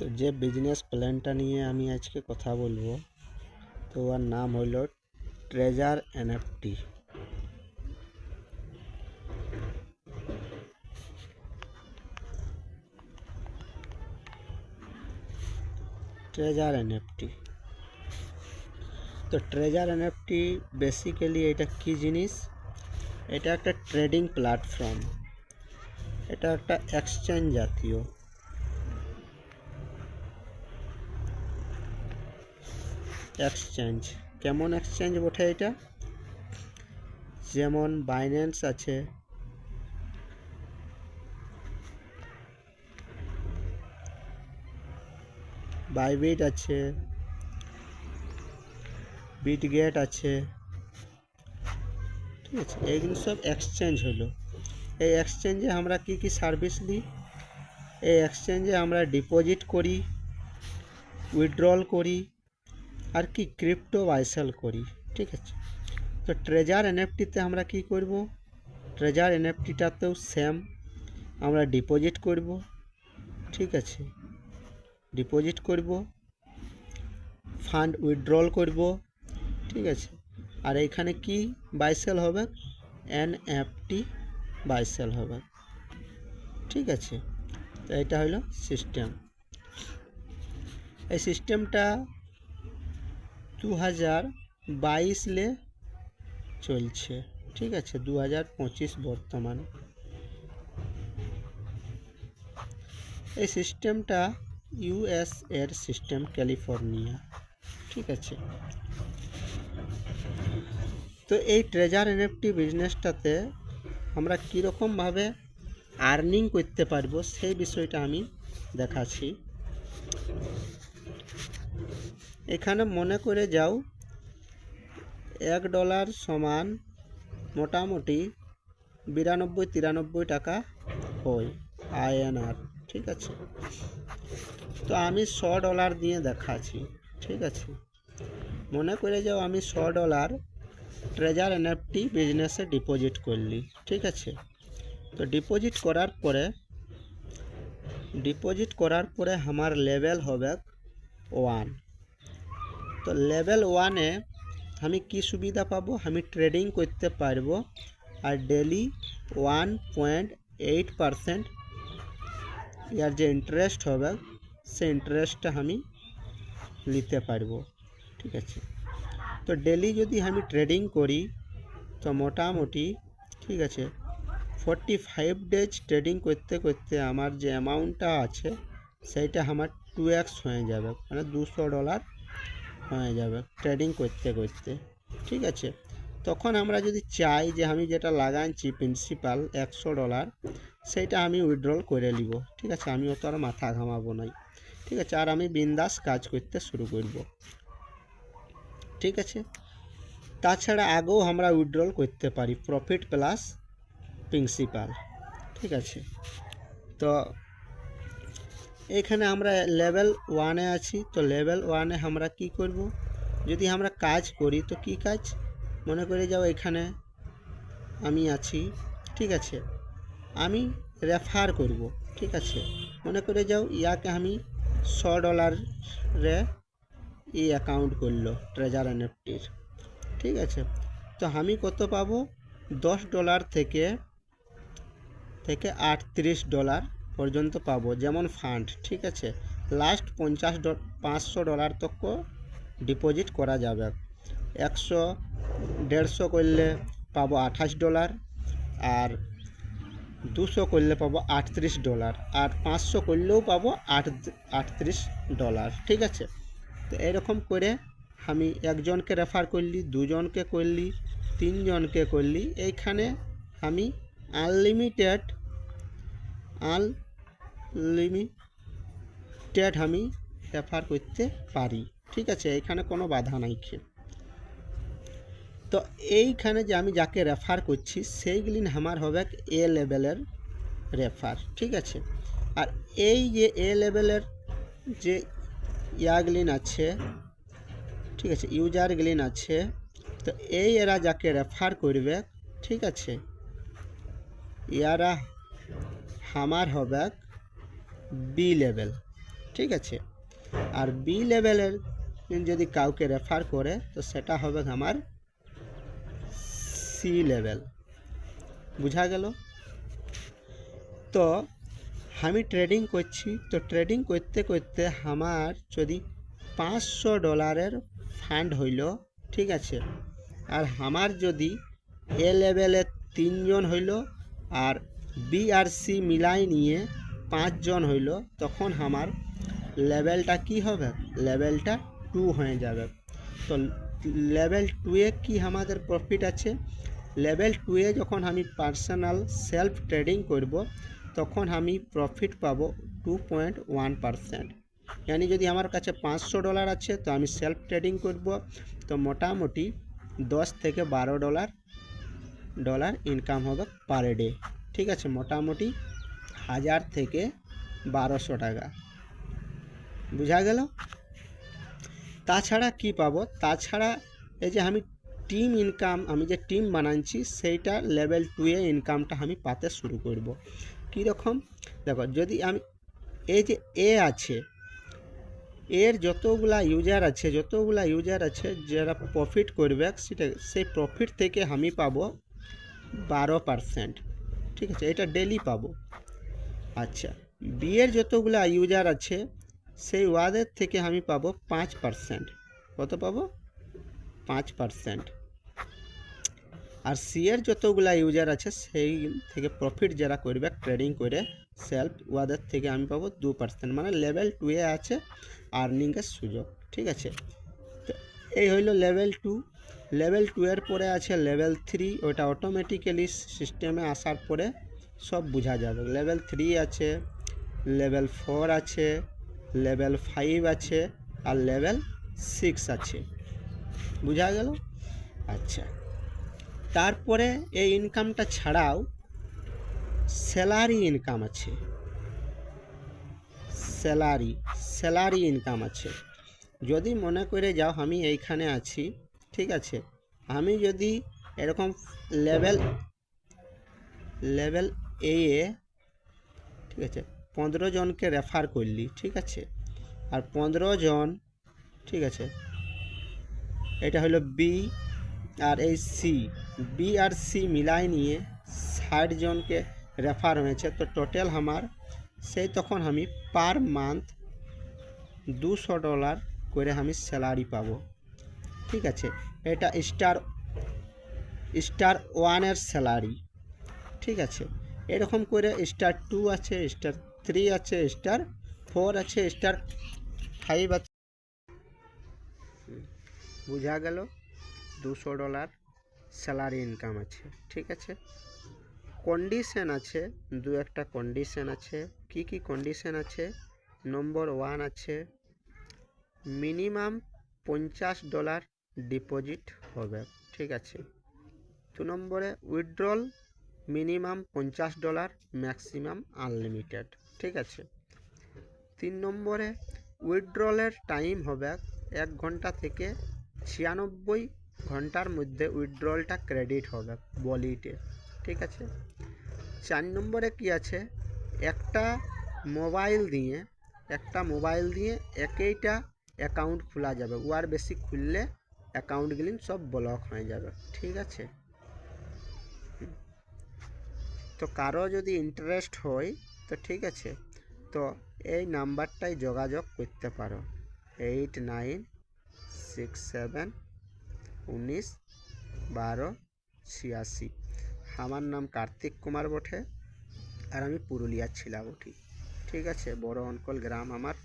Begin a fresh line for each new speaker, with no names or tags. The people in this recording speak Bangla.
তো যে বিজনেস প্ল্যানটা নিয়ে আমি আজকে কথা বলবো, তো ওর নাম হলো ট্রেজার এনএফটি। ট্রেজার এনএফটি তো ট্রেজার এনএফটি বেসিক্যালি এটা কি জিনিস? এটা একটা ট্রেডিং প্ল্যাটফর্ম, এটা একটা এক্সচেঞ্জ জাতীয়। এক্সচেঞ্জ কেমন এক্সচেঞ্জ বটে এটা? যেমন বাইন্যান্স আছে, বাইবিট আছে, বিটগেট আছে, ঠিক আছে। এইগুলো সব এক্সচেঞ্জ হলো। এই এক্সচেঞ্জে আমরা কি কি সার্ভিস নিই? এই এক্সচেঞ্জে আমরা ডিপোজিট করি, উইথড্রল করি, আর কি ক্রিপ্টো বাই সেল করি, ঠিক আছে। তো ট্রেজার এনএফটিতে আমরা কি করব? ট্রেজার এনএফটিটাতেও সেম, আমরা ডিপোজিট করব, ঠিক আছে। ডিপোজিট করব, ফান্ড উইথড্রল করব, ঠিক আছে। আর এইখানে কি বাই সেল হবে? এনএফটি বাই সেল হবে, ঠিক আছে। তো এটা হলো সিস্টেম। এই সিস্টেমটা 2022 চলছে, ঠিক আছে। 2025 বর্তমানে। এই সিস্টেমটা ইউএস এর সিস্টেম, ক্যালিফোর্নিয়া, ঠিক আছে। তো এই ট্রেজার এনএফটি বিজনেসটাতে আমরা কীরকমভাবে আর্নিং করতে পারবো সেই বিষয়টা আমি দেখাচ্ছি। এখানে মনে করে যাও $1 সমান মোটামুটি 92-93 টাকা হয় INR, ঠিক আছে। তো আমি $100 দিয়ে দেখাচ্ছি, ঠিক আছে। মনে করে যাও আমি $100 ট্রেজার এনএফটি বিজনেসে ডিপোজিট করলি, ঠিক আছে। তো ডিপোজিট করার পরে আমার লেভেল হবে 1। তো লেভেল 1-এ আমি কি সুবিধা পাবো? আমি ট্রেডিং করতে পারবো, আর ডেলি 1.8% ইয়ার যে ইন্টারেস্ট হবে সেই ইন্টারেস্টটা আমি নিতে পারবো, ঠিক আছে। তো ডেলি যদি আমি ট্রেডিং করি তো মোটামুটি, ঠিক আছে, 45 ডেজ ট্রেডিং করতে করতে আমার যে অ্যামাউন্টটা আছে সেইটা আমার 2x হয়ে যাবে, মানে $200 হয়ে যাবে ট্রেডিং করতে করতে, ঠিক আছে। তখন আমরা যদি চাই যে আমি যেটা লাগাচ্ছি প্রিন্সিপাল $100, সেইটা আমি উইথড্রল করে নিব, ঠিক আছে। আমি অত আর মাথা ঘামাবো নাই, ঠিক আছে। আর আমি বিন্দাস কাজ করতে শুরু করব, ঠিক আছে। তাছাড়া আগেও আমরা উইথড্রল করতে পারি প্রফিট প্লাস প্রিন্সিপাল, ঠিক আছে। তো এখানে আমরা লেভেল 1-এ আছি। তো লেভেল 1-এ আমরা কি করব? যদি আমরা কাজ করি তো কি কাজ? মনে করে যাও এখানে আমি আছি, ঠিক আছে। আমি রেফার করব, ঠিক আছে। মনে করে যাও ইয়াকে আমি $100 এই অ্যাকাউন্ট করলো ট্রেজার এনএফটির, ঠিক আছে। তো আমি কত পাবো? $10 থেকে $38 পর্যন্ত পাবো, যেমন ফান্ড, ঠিক আছে। লাস্ট $500 তক ডিপোজিট করা যাবে। 100-150 করলে পাবো $28, আর 200 করলে পাবো $38, আর 500 করলেও পাবো $38, ঠিক আছে। তো এরকম করে আমি একজনকে রেফার করলি, দুজনকে করলি, 3 জনকে করলি, এইখানে আমি আনলিমিটেড আমি রেফার করতে পারি, ঠিক আছে। এখানে কোনো বাধা নাই। তো এইখানে যে আমি যাকে রেফার করছি সেইগুলি আমার হবে এ লেভেলের রেফার, ঠিক আছে। আর এই যে এ লেভেলের যে ইয়াগুলিন আছে, ঠিক আছে, ইউজারগুলিন আছে, তো এই এরা যাকে রেফার করবে, ঠিক আছে, ইয়ারা আমার হবে বি লেভেল, ঠিক আছে। আর বি লেভেলের যদি কাউকে রেফার করে তো সেটা হবে আমার সি লেভেল। বুঝা গেল? তো আমি ট্রেডিং করছি, তো ট্রেডিং করতে করতে আমার যদি $500 ফান্ড হইল, ঠিক আছে, আর আমার যদি এ লেভেলে 3 জন হইল আর বি আর সি মিলাই নিয়ে 5 জন হইল, তখন আমার লেভেলটা কি হবে? লেভেলটা 2 হয়ে যাবে। তো লেভেল 2-এ কি আমাদের প্রফিট আছে? লেভেল 2-এ যখন আমি পার্সোনাল সেলফ ট্রেডিং করব তখন আমি প্রফিট পাবো 2.1%। यानी যদি আমার কাছে $500 আছে তো আমি সেলফ ট্রেডিং করব তো মোটামুটি $10 থেকে $12 ইনকাম হবে পার ডে। ঠিক আছে, মোটামুটি 1000 থেকে 1200 টাকা। বুঝা গেল? তাছাড়া কি পাবো? তাছাড়া এই যে আমি টিম ইনকাম, আমি যে টিম বানাচ্ছি সেইটা লেভেল 2-এ ইনকামটা আমি পাতে শুরু করব। কীরকম? দেখো, যদি আমি এই যে এ আছে, এর যতগুলা ইউজার আছে যারা প্রফিট করবে সেটা সেই প্রফিট থেকে আমি পাবো 12%। ঠিক আছে, এটা ডেলি পাবো। আচ্ছা, বি এর যতগুলা ইউজার আছে সেই ওয়াদের থেকে আমি পাবো 5%। কত পাবো? 5%। আর সি এর যতগুলা ইউজার আছে সেই থেকে প্রফিট যারা করবে ট্রেডিং করে সেলফ, ওয়াদের থেকে আমি পাবো 2%। মানে লেভেল 2-এ আছে আর্নিংয়ের সুযোগ। ঠিক আছে, তো এই হইল লেভেল 2। লেভেল 2-এর পরে আছে লেভেল 3। ওটা অটোমেটিক্যালি সিস্টেমে আসার পরে সব বোঝা যাবে। লেভেল 3 আছে, লেভেল 4 আছে, লেভেল 5 আছে আর লেভেল 6 আছে। বুঝা গেল? আচ্ছা, তারপরে এই ইনকামটা ছাড়াও স্যালারি ইনকাম আছে। স্যালারি ইনকাম আছে। যদি মনে করে যাও আমি এইখানে আছি, ঠিক আছে, আমি যদি এরকম লেভেল এ, ঠিক আছে, 15 জনকে রেফার করলি, ঠিক আছে, আর 15 জন, ঠিক আছে, এটা হলো বি আর এই সি, বি আর সি মিলাই নিয়ে 60 জনকে রেফার হয়েছে। তো টোটাল আমার সেই তখন আমি পার মান্থ $200 করে আমি স্যালারি পাবো। ঠিক আছে, এটা স্টার 1-এর স্যালারি। ঠিক আছে, এরকম করে স্টার 2 আছে, স্টার 3 আছে, স্টার 4 আছে, স্টার 5 আছে। বুঝা গেল? $200 স্যালারি ইনকাম আছে। ঠিক আছে, কন্ডিশন আছে, দু একটা কন্ডিশন আছে। কি কি কন্ডিশন আছে? নম্বর 1 আছে মিনিমাম $50 ডিপোজিট হবে। ঠিক আছে, 2 নম্বরে উইথড্রল মিনিমাম $50, ম্যাক্সিমাম আনলিমিটেড। ঠিক আছে, 3 নম্বরে উইথড্রলের টাইম হবে 1 ঘন্টা থেকে 96 ঘন্টার মধ্যে উইথড্রলটা ক্রেডিট হবে ওয়ালেটে। ঠিক আছে, 4 নম্বরে কি আছে? একটা মোবাইল দিয়ে একইটা অ্যাকাউন্ট খোলা যাবে, ওয়ার বেশি খুললে অ্যাকাউন্টগুলি সব ব্লক হয়ে যাবে। ঠিক আছে, তো কারো যদি ইন্টারেস্ট হয় তো ঠিক আছে, তো এই নাম্বারটাই যোগাযোগ করতে পারো, 8967191286। আমার নাম কার্তিক কুমার বটে আর আমি পুরুলিয়ার ছিলা বটি। ঠিক আছে, বড় অনকল গ্রাম আমার।